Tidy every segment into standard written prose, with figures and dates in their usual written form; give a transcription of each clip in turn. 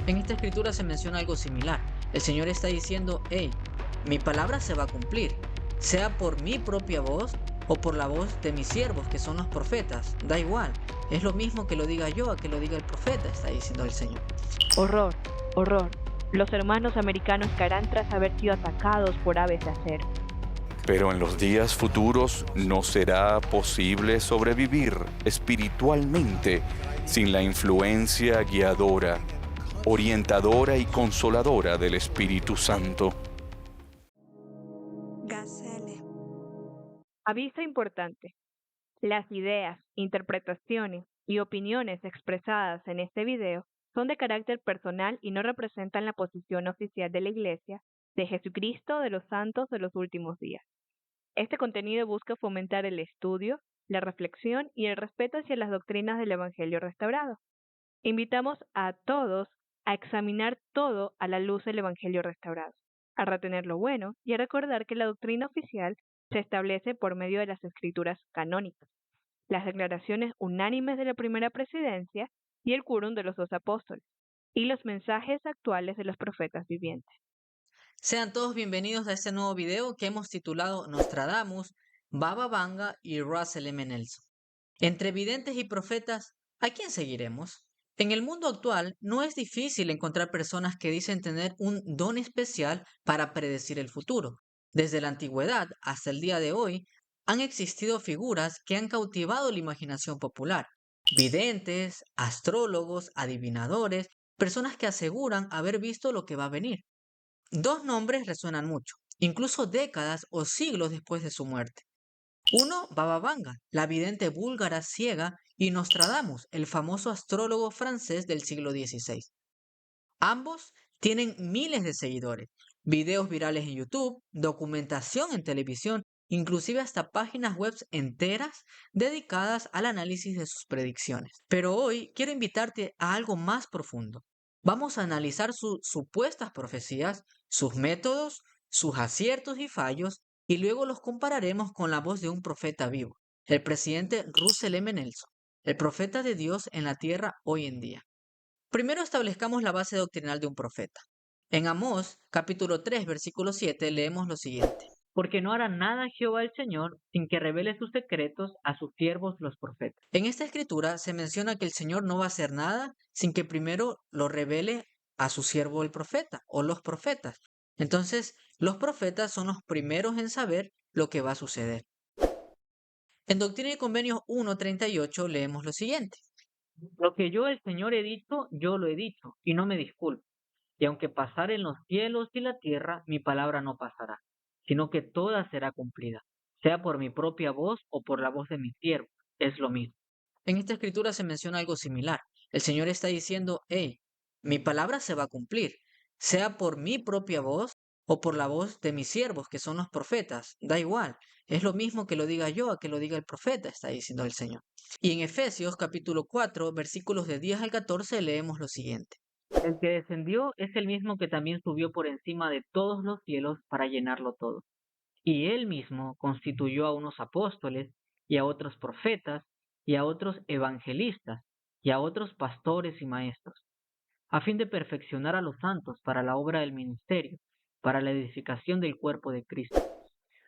En esta escritura se menciona algo similar. El Señor está diciendo, hey, mi palabra se va a cumplir, sea por mi propia voz o por la voz de mis siervos, que son los profetas. Da igual, es lo mismo que lo diga yo a que lo diga el profeta, está diciendo el Señor. Horror, horror. Los hermanos americanos caerán tras haber sido atacados por aves de acero. Pero en los días futuros no será posible sobrevivir espiritualmente sin la influencia guiadora, orientadora y consoladora del Espíritu Santo. Gazelle. Aviso importante. Las ideas, interpretaciones y opiniones expresadas en este video son de carácter personal y no representan la posición oficial de la Iglesia de Jesucristo de los Santos de los Últimos Días. Este contenido busca fomentar el estudio, la reflexión y el respeto hacia las doctrinas del Evangelio restaurado. Invitamos a todos a examinar todo a la luz del Evangelio restaurado, a retener lo bueno y a recordar que la doctrina oficial se establece por medio de las escrituras canónicas, las declaraciones unánimes de la primera presidencia y el quórum de los 2 apóstoles, y los mensajes actuales de los profetas vivientes. Sean todos bienvenidos a este nuevo video que hemos titulado Nostradamus, Baba Vanga y Russell M. Nelson. Entre videntes y profetas, ¿a quién seguiremos? En el mundo actual no es difícil encontrar personas que dicen tener un don especial para predecir el futuro. Desde la antigüedad hasta el día de hoy, han existido figuras que han cautivado la imaginación popular. Videntes, astrólogos, adivinadores, personas que aseguran haber visto lo que va a venir. Dos nombres resuenan mucho, incluso décadas o siglos después de su muerte. Uno, Baba Vanga, la vidente búlgara ciega, y Nostradamus, el famoso astrólogo francés del siglo XVI. Ambos tienen miles de seguidores, videos virales en YouTube, documentación en televisión, inclusive hasta páginas web enteras dedicadas al análisis de sus predicciones. Pero hoy quiero invitarte a algo más profundo. Vamos a analizar sus supuestas profecías, sus métodos, sus aciertos y fallos, y luego los compararemos con la voz de un profeta vivo, el presidente Russell M. Nelson, el profeta de Dios en la tierra hoy en día. Primero establezcamos la base doctrinal de un profeta. En Amós, capítulo 3, versículo 7, leemos lo siguiente. Porque no hará nada Jehová el Señor sin que revele sus secretos a sus siervos los profetas. En esta escritura se menciona que el Señor no va a hacer nada sin que primero lo revele a su siervo el profeta o los profetas. Entonces, los profetas son los primeros en saber lo que va a suceder. En Doctrina y Convenios 1:38 leemos lo siguiente. Lo que yo el Señor he dicho, yo lo he dicho, y no me disculpo. Y aunque pasaren los cielos y la tierra, mi palabra no pasará, sino que toda será cumplida, sea por mi propia voz o por la voz de mi siervo, es lo mismo. En esta escritura se menciona algo similar. El Señor está diciendo, hey, mi palabra se va a cumplir, sea por mi propia voz o por la voz de mis siervos, que son los profetas. Da igual, es lo mismo que lo diga yo a que lo diga el profeta, está diciendo el Señor. Y en Efesios capítulo 4, versículos de 10 al 14 leemos lo siguiente. El que descendió es el mismo que también subió por encima de todos los cielos para llenarlo todo. Y él mismo constituyó a unos apóstoles y a otros profetas y a otros evangelistas y a otros pastores y maestros, a fin de perfeccionar a los santos para la obra del ministerio, para la edificación del cuerpo de Cristo,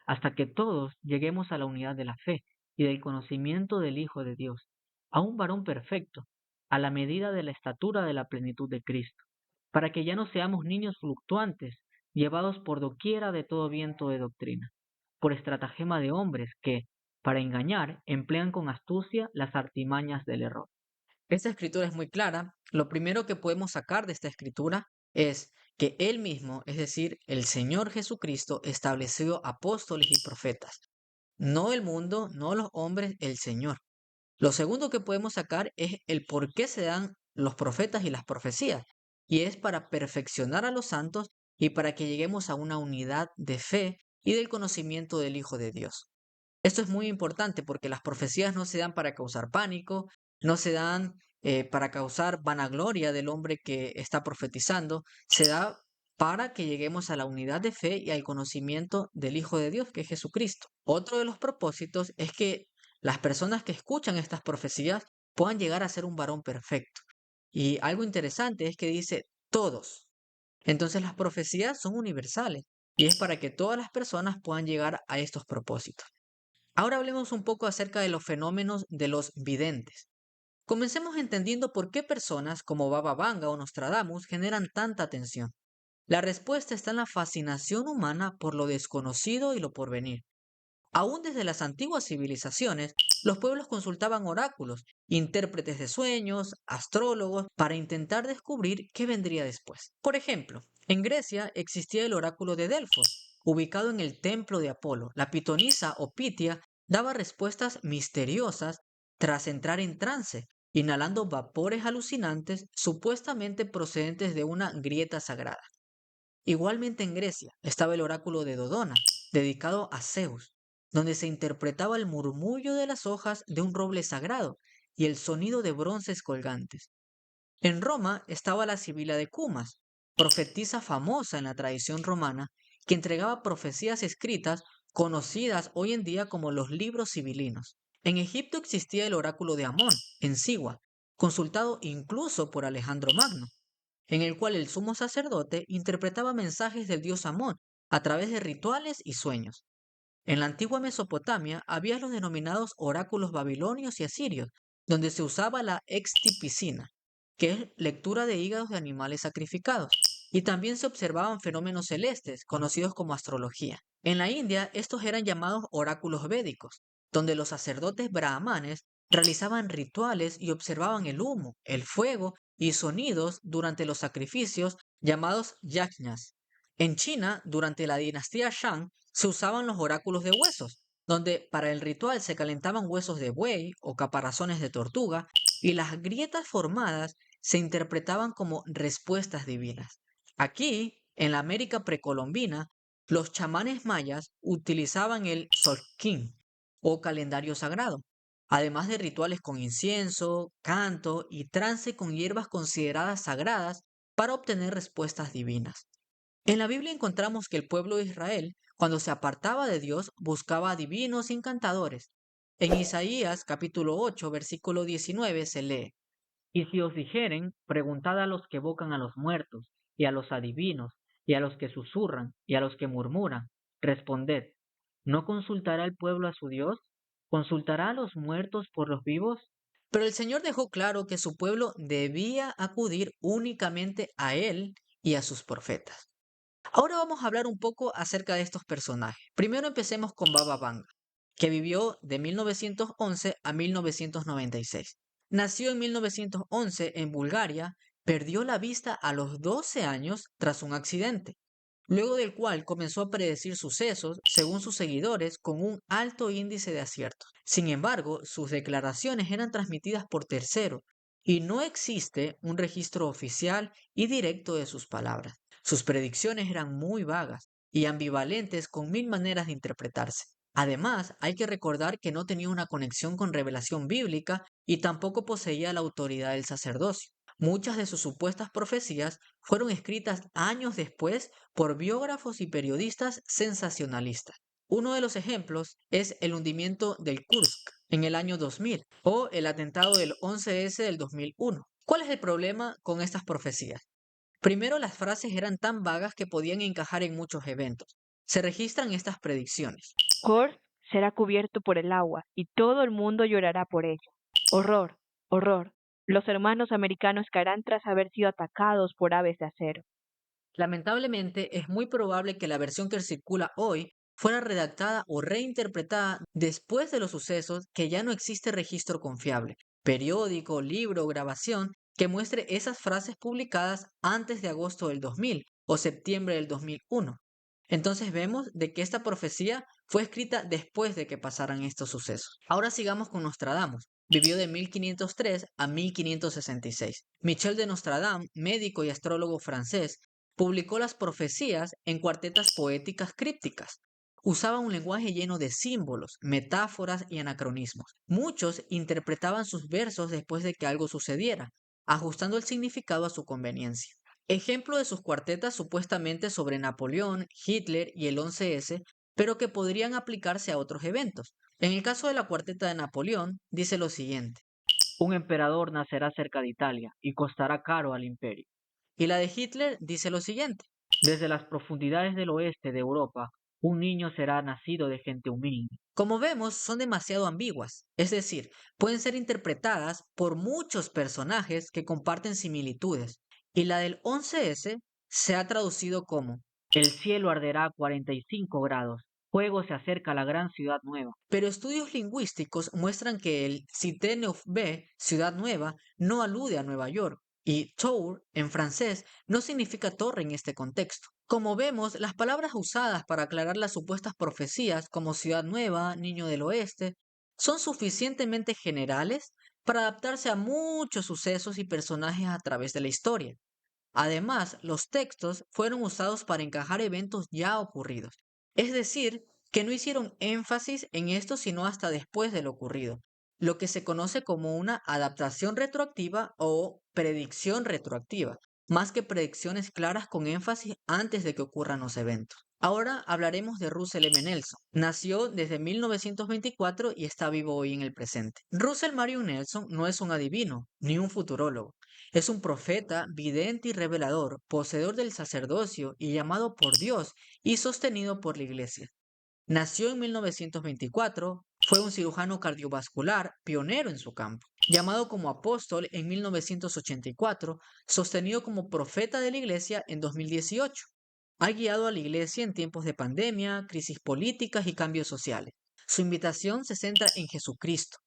hasta que todos lleguemos a la unidad de la fe y del conocimiento del Hijo de Dios, a un varón perfecto, a la medida de la estatura de la plenitud de Cristo, para que ya no seamos niños fluctuantes, llevados por doquiera de todo viento de doctrina, por estratagema de hombres que, para engañar, emplean con astucia las artimañas del error. Esta escritura es muy clara. Lo primero que podemos sacar de esta escritura es que Él mismo, es decir, el Señor Jesucristo, estableció apóstoles y profetas. No el mundo, no los hombres, el Señor. Lo segundo que podemos sacar es el por qué se dan los profetas y las profecías. Y es para perfeccionar a los santos y para que lleguemos a una unidad de fe y del conocimiento del Hijo de Dios. Esto es muy importante porque las profecías no se dan para causar pánico, no se dan para causar vanagloria del hombre que está profetizando, se da para que lleguemos a la unidad de fe y al conocimiento del Hijo de Dios, que es Jesucristo. Otro de los propósitos es que las personas que escuchan estas profecías puedan llegar a ser un varón perfecto. Y algo interesante es que dice, todos. Entonces las profecías son universales y es para que todas las personas puedan llegar a estos propósitos. Ahora hablemos un poco acerca de los fenómenos de los videntes. Comencemos entendiendo por qué personas como Baba Vanga o Nostradamus generan tanta atención. La respuesta está en la fascinación humana por lo desconocido y lo porvenir. Aún desde las antiguas civilizaciones, los pueblos consultaban oráculos, intérpretes de sueños, astrólogos, para intentar descubrir qué vendría después. Por ejemplo, en Grecia existía el oráculo de Delfos, ubicado en el templo de Apolo. La pitonisa o Pitia daba respuestas misteriosas tras entrar en trance, inhalando vapores alucinantes supuestamente procedentes de una grieta sagrada. Igualmente en Grecia estaba el oráculo de Dodona, dedicado a Zeus, donde se interpretaba el murmullo de las hojas de un roble sagrado y el sonido de bronces colgantes. En Roma estaba la Sibila de Cumas, profetisa famosa en la tradición romana, que entregaba profecías escritas conocidas hoy en día como los libros sibilinos. En Egipto existía el oráculo de Amón, en Sigua, consultado incluso por Alejandro Magno, en el cual el sumo sacerdote interpretaba mensajes del dios Amón a través de rituales y sueños. En la antigua Mesopotamia había los denominados oráculos babilonios y asirios, donde se usaba la extipicina, que es lectura de hígados de animales sacrificados, y también se observaban fenómenos celestes, conocidos como astrología. En la India, estos eran llamados oráculos védicos, donde los sacerdotes brahmanes realizaban rituales y observaban el humo, el fuego y sonidos durante los sacrificios llamados yajnas. En China, durante la dinastía Shang, se usaban los oráculos de huesos, donde para el ritual se calentaban huesos de buey o caparazones de tortuga y las grietas formadas se interpretaban como respuestas divinas. Aquí, en la América precolombina, los chamanes mayas utilizaban el Solquín o calendario sagrado, además de rituales con incienso, canto y trance con hierbas consideradas sagradas para obtener respuestas divinas. En la Biblia encontramos que el pueblo de Israel, cuando se apartaba de Dios, buscaba adivinos y encantadores. En Isaías capítulo 8, versículo 19 se lee: Y si os dijeren, preguntad a los que evocan a los muertos, y a los adivinos, y a los que susurran, y a los que murmuran, responded, ¿no consultará el pueblo a su Dios? ¿Consultará a los muertos por los vivos? Pero el Señor dejó claro que su pueblo debía acudir únicamente a Él y a sus profetas. Ahora vamos a hablar un poco acerca de estos personajes. Primero empecemos con Baba Vanga, que vivió de 1911 a 1996. Nació en 1911 en Bulgaria, perdió la vista a los 12 años tras un accidente, luego del cual comenzó a predecir sucesos, según sus seguidores, con un alto índice de aciertos. Sin embargo, sus declaraciones eran transmitidas por terceros y no existe un registro oficial y directo de sus palabras. Sus predicciones eran muy vagas y ambivalentes con mil maneras de interpretarse. Además, hay que recordar que no tenía una conexión con revelación bíblica y tampoco poseía la autoridad del sacerdocio. Muchas de sus supuestas profecías fueron escritas años después por biógrafos y periodistas sensacionalistas. Uno de los ejemplos es el hundimiento del Kursk en el año 2000 o el atentado del 11S del 2001. ¿Cuál es el problema con estas profecías? Primero, las frases eran tan vagas que podían encajar en muchos eventos. Se registran estas predicciones. Kursk será cubierto por el agua y todo el mundo llorará por ello. Horror, horror. Los hermanos americanos caerán tras haber sido atacados por aves de acero. Lamentablemente, es muy probable que la versión que circula hoy fuera redactada o reinterpretada después de los sucesos, que ya no existe registro confiable, periódico, libro o grabación que muestre esas frases publicadas antes de agosto del 2000 o septiembre del 2001. Entonces vemos de que esta profecía fue escrita después de que pasaran estos sucesos. Ahora sigamos con Nostradamus. Vivió de 1503 a 1566. Michel de Nostradam, médico y astrólogo francés, publicó las profecías en cuartetas poéticas crípticas. Usaba un lenguaje lleno de símbolos, metáforas y anacronismos. Muchos interpretaban sus versos después de que algo sucediera, ajustando el significado a su conveniencia. Ejemplo de sus cuartetas supuestamente sobre Napoleón, Hitler y el 11S, pero que podrían aplicarse a otros eventos. En el caso de la cuarteta de Napoleón, dice lo siguiente: Un emperador nacerá cerca de Italia y costará caro al imperio. Y la de Hitler dice lo siguiente: desde las profundidades del oeste de Europa, un niño será nacido de gente humilde. Como vemos, son demasiado ambiguas, es decir, pueden ser interpretadas por muchos personajes que comparten similitudes. Y la del 11S se ha traducido como: el cielo arderá a 45 grados. Fuego se acerca a la gran ciudad nueva. Pero estudios lingüísticos muestran que el Cité Neuf B, ciudad nueva, no alude a Nueva York, y tour en francés no significa torre en este contexto. Como vemos, las palabras usadas para aclarar las supuestas profecías como ciudad nueva, niño del oeste, son suficientemente generales para adaptarse a muchos sucesos y personajes a través de la historia. Además, los textos fueron usados para encajar eventos ya ocurridos. Es decir, que no hicieron énfasis en esto sino hasta después de lo ocurrido, lo que se conoce como una adaptación retroactiva o predicción retroactiva, más que predicciones claras con énfasis antes de que ocurran los eventos. Ahora hablaremos de Russell M. Nelson. Nació desde 1924 y está vivo hoy en el presente. Russell Marion Nelson no es un adivino ni un futurólogo. Es un profeta, vidente y revelador, poseedor del sacerdocio y llamado por Dios y sostenido por la Iglesia. Nació en 1924, fue un cirujano cardiovascular, pionero en su campo. Llamado como apóstol en 1984, sostenido como profeta de la Iglesia en 2018. Ha guiado a la Iglesia en tiempos de pandemia, crisis políticas y cambios sociales. Su invitación se centra en Jesucristo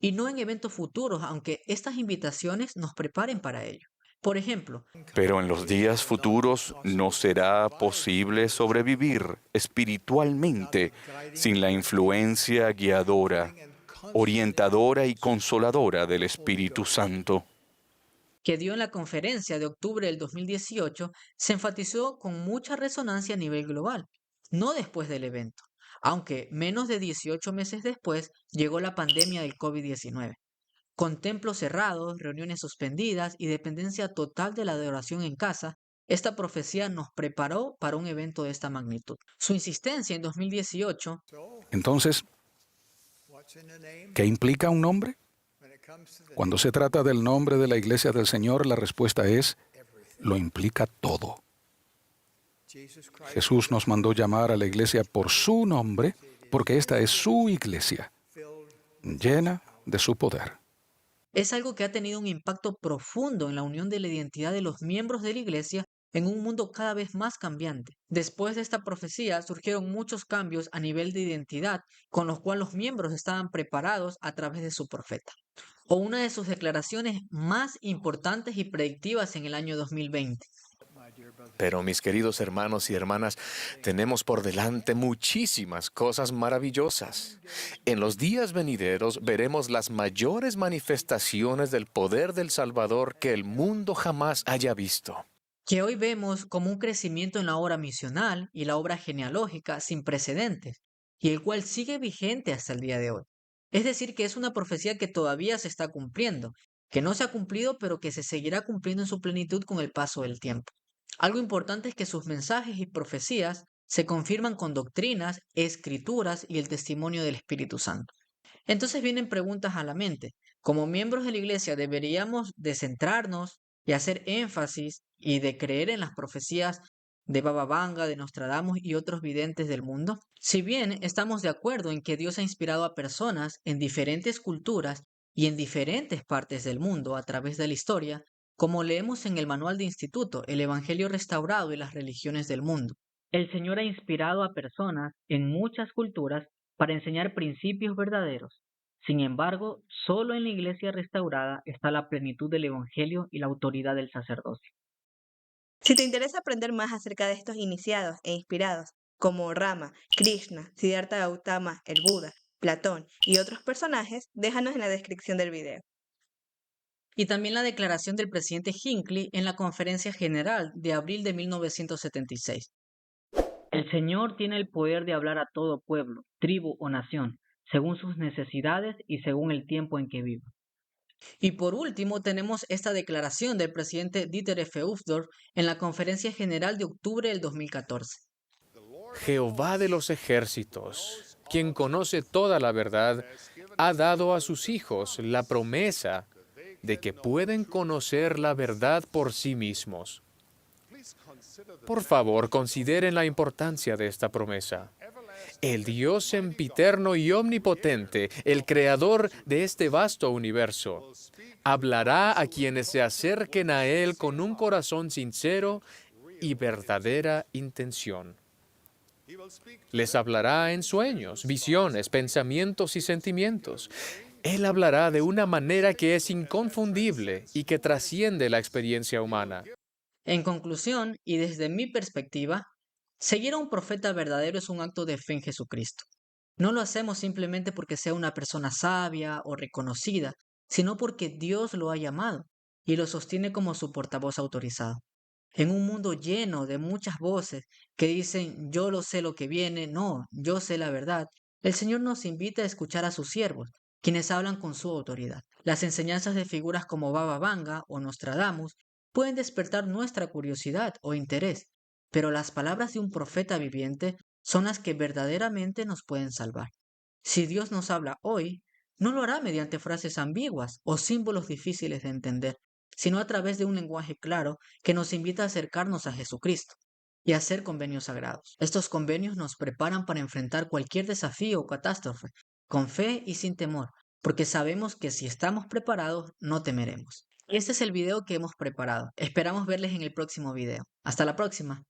y no en eventos futuros, aunque estas invitaciones nos preparen para ello. Por ejemplo, Pero en los días futuros no será posible sobrevivir espiritualmente sin la influencia guiadora, orientadora y consoladora del Espíritu Santo. que dio en la conferencia de octubre del 2018, se enfatizó con mucha resonancia a nivel global, no después del evento, aunque menos de 18 meses después llegó la pandemia del COVID-19. Con templos cerrados, reuniones suspendidas y dependencia total de la adoración en casa, esta profecía nos preparó para un evento de esta magnitud. Su insistencia en 2018 Entonces, ¿qué implica un nombre? Cuando se trata del nombre de la Iglesia del Señor, la respuesta es, lo implica todo. Jesús nos mandó llamar a la Iglesia por su nombre, porque esta es su Iglesia, llena de su poder. es algo que ha tenido un impacto profundo en la unión de la identidad de los miembros de la Iglesia en un mundo cada vez más cambiante. Después de esta profecía surgieron muchos cambios a nivel de identidad con los cuales los miembros estaban preparados a través de su profeta, o una de sus declaraciones más importantes y predictivas en el año 2020. Pero mis queridos hermanos y hermanas, tenemos por delante muchísimas cosas maravillosas. En los días venideros veremos las mayores manifestaciones del poder del Salvador que el mundo jamás haya visto. Que hoy vemos como un crecimiento en la obra misional y la obra genealógica sin precedentes, y el cual sigue vigente hasta el día de hoy. Es decir, que es una profecía que todavía se está cumpliendo, que no se ha cumplido, pero que se seguirá cumpliendo en su plenitud con el paso del tiempo. Algo importante es que sus mensajes y profecías se confirman con doctrinas, escrituras y el testimonio del Espíritu Santo. Entonces vienen preguntas a la mente. Como miembros de la Iglesia, ¿deberíamos de centrarnos y hacer énfasis y de creer en las profecías de Baba Vanga, de Nostradamus y otros videntes del mundo? Si bien estamos de acuerdo en que Dios ha inspirado a personas en diferentes culturas y en diferentes partes del mundo a través de la historia, como leemos en el manual de instituto, el Evangelio restaurado y las religiones del mundo, el Señor ha inspirado a personas en muchas culturas para enseñar principios verdaderos. Sin embargo, solo en la Iglesia restaurada está la plenitud del Evangelio y la autoridad del sacerdocio. Si te interesa aprender más acerca de estos iniciados e inspirados, como Rama, Krishna, Siddhartha Gautama, el Buda, Platón y otros personajes, déjanos en la descripción del video. Y también la declaración del presidente Hinckley en la Conferencia General de abril de 1976. El Señor tiene el poder de hablar a todo pueblo, tribu o nación, según sus necesidades y según el tiempo en que viva. Y por último tenemos esta declaración del presidente Dieter F. Uchtdorf en la Conferencia General de octubre del 2014. Jehová de los ejércitos, quien conoce toda la verdad, ha dado a sus hijos la promesa de que pueden conocer la verdad por sí mismos. Por favor, consideren la importancia de esta promesa. El Dios sempiterno y omnipotente, el creador de este vasto universo, hablará a quienes se acerquen a Él con un corazón sincero y verdadera intención. Les hablará en sueños, visiones, pensamientos y sentimientos. Él hablará de una manera que es inconfundible y que trasciende la experiencia humana. En conclusión, y desde mi perspectiva, seguir a un profeta verdadero es un acto de fe en Jesucristo. No lo hacemos simplemente porque sea una persona sabia o reconocida, sino porque Dios lo ha llamado y lo sostiene como su portavoz autorizado. En un mundo lleno de muchas voces que dicen yo lo sé lo que viene, no, yo sé la verdad, el Señor nos invita a escuchar a sus siervos, quienes hablan con su autoridad. Las enseñanzas de figuras como Baba Vanga o Nostradamus pueden despertar nuestra curiosidad o interés, pero las palabras de un profeta viviente son las que verdaderamente nos pueden salvar. Si Dios nos habla hoy, no lo hará mediante frases ambiguas o símbolos difíciles de entender, sino a través de un lenguaje claro que nos invita a acercarnos a Jesucristo y a hacer convenios sagrados. Estos convenios nos preparan para enfrentar cualquier desafío o catástrofe, con fe y sin temor, porque sabemos que si estamos preparados, no temeremos. Este es el video que hemos preparado. Esperamos verles en el próximo video. Hasta la próxima.